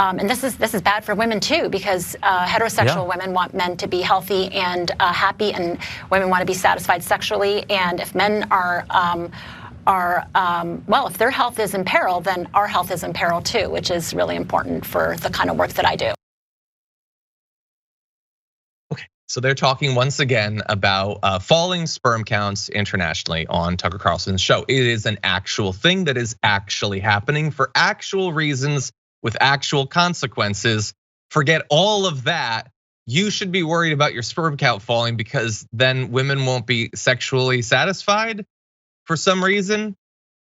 And this is bad for women too, because heterosexual women want men to be healthy and happy, and women want to be satisfied sexually. And if men are well, if their health is in peril, then our health is in peril too, which is really important for the kind of work that I do. Okay, so they're talking once again about falling sperm counts internationally on Tucker Carlson's show. It is an actual thing that is actually happening for actual reasons with actual consequences. Forget all of that. You should be worried about your sperm count falling because then women won't be sexually satisfied for some reason,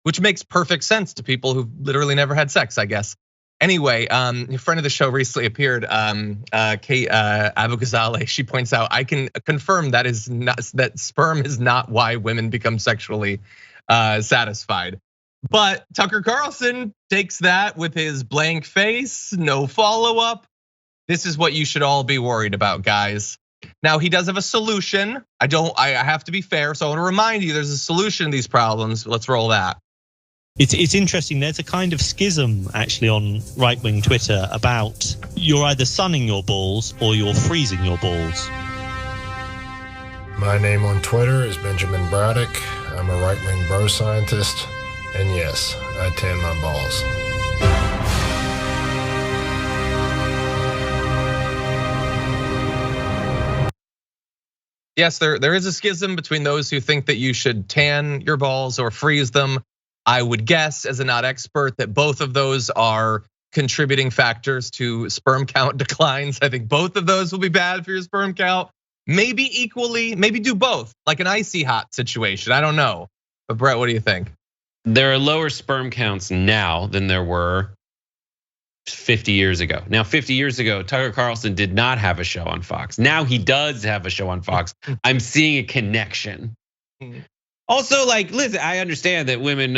which makes perfect sense to people who've literally never had sex, I guess. Anyway, a friend of the show recently appeared, Kate Abu-Ghazaleh. She points out, I can confirm that sperm is not why women become sexually satisfied. But Tucker Carlson takes that with his blank face, no follow-up. This is what you should all be worried about, guys. Now, he does have a solution. I have to be fair, so I want to remind you there's a solution to these problems. Let's roll that. It's interesting. There's a kind of schism actually on right-wing Twitter about you're either sunning your balls or you're freezing your balls. My name on Twitter is Benjamin Braddock. I'm a right-wing bro scientist. And yes, I tan my balls. Yes, there is a schism between those who think that you should tan your balls or freeze them. I would guess, as a not expert, that both of those are contributing factors to sperm count declines. I think both of those will be bad for your sperm count. Maybe equally, maybe do both, like an icy hot situation. I don't know. But Brett, what do you think? There are lower sperm counts now than there were 50 years ago. Now, 50 years ago, Tucker Carlson did not have a show on Fox. Now he does have a show on Fox. I'm seeing a connection. Also, like, listen, I understand that women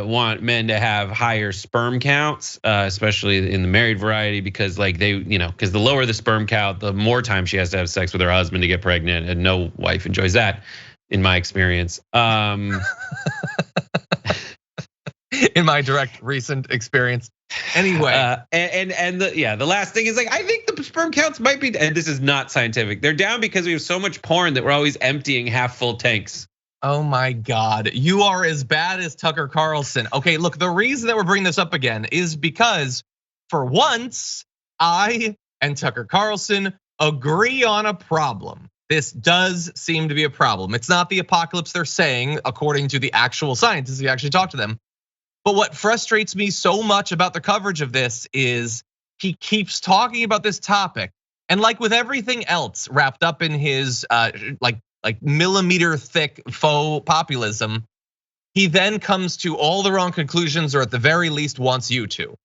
want men to have higher sperm counts, especially in the married variety, because like because the lower the sperm count, the more time she has to have sex with her husband to get pregnant, and no wife enjoys that, in my experience. In my direct recent experience. Anyway, the last thing is like, I think the sperm counts might be, and this is not scientific, they're down because we have so much porn that we're always emptying half full tanks. Oh my God, you are as bad as Tucker Carlson. Okay, look, the reason that we're bringing this up again is because for once, I and Tucker Carlson agree on a problem. This does seem to be a problem. It's not the apocalypse they're saying, according to the actual scientists who actually talk to them. But what frustrates me so much about the coverage of this is he keeps talking about this topic. And like with everything else wrapped up in his like millimeter thick faux populism, he then comes to all the wrong conclusions, or at the very least wants you to.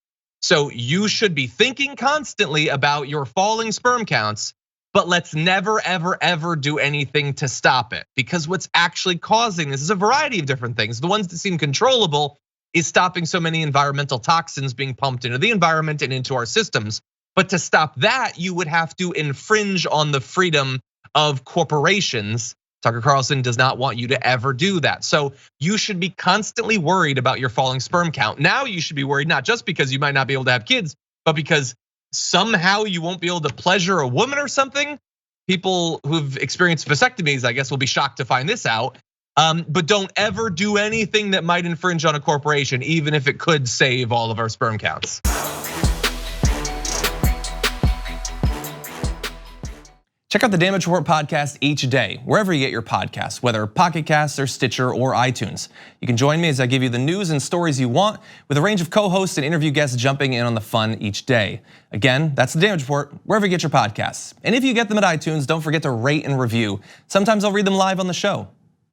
So you should be thinking constantly about your falling sperm counts, but let's never, ever, ever do anything to stop it. Because what's actually causing this is a variety of different things. The ones that seem controllable is stopping so many environmental toxins being pumped into the environment and into our systems. But to stop that, you would have to infringe on the freedom of corporations. Tucker Carlson does not want you to ever do that. So you should be constantly worried about your falling sperm count. Now you should be worried not just because you might not be able to have kids, but because somehow you won't be able to pleasure a woman or something. People who've experienced vasectomies, I guess, will be shocked to find this out. But don't ever do anything that might infringe on a corporation, even if it could save all of our sperm counts. Check out the Damage Report podcast each day, wherever you get your podcasts, whether Pocket Casts or Stitcher or iTunes. You can join me as I give you the news and stories you want, with a range of co-hosts and interview guests jumping in on the fun each day. Again, that's the Damage Report, wherever you get your podcasts. And if you get them at iTunes, don't forget to rate and review. Sometimes I'll read them live on the show.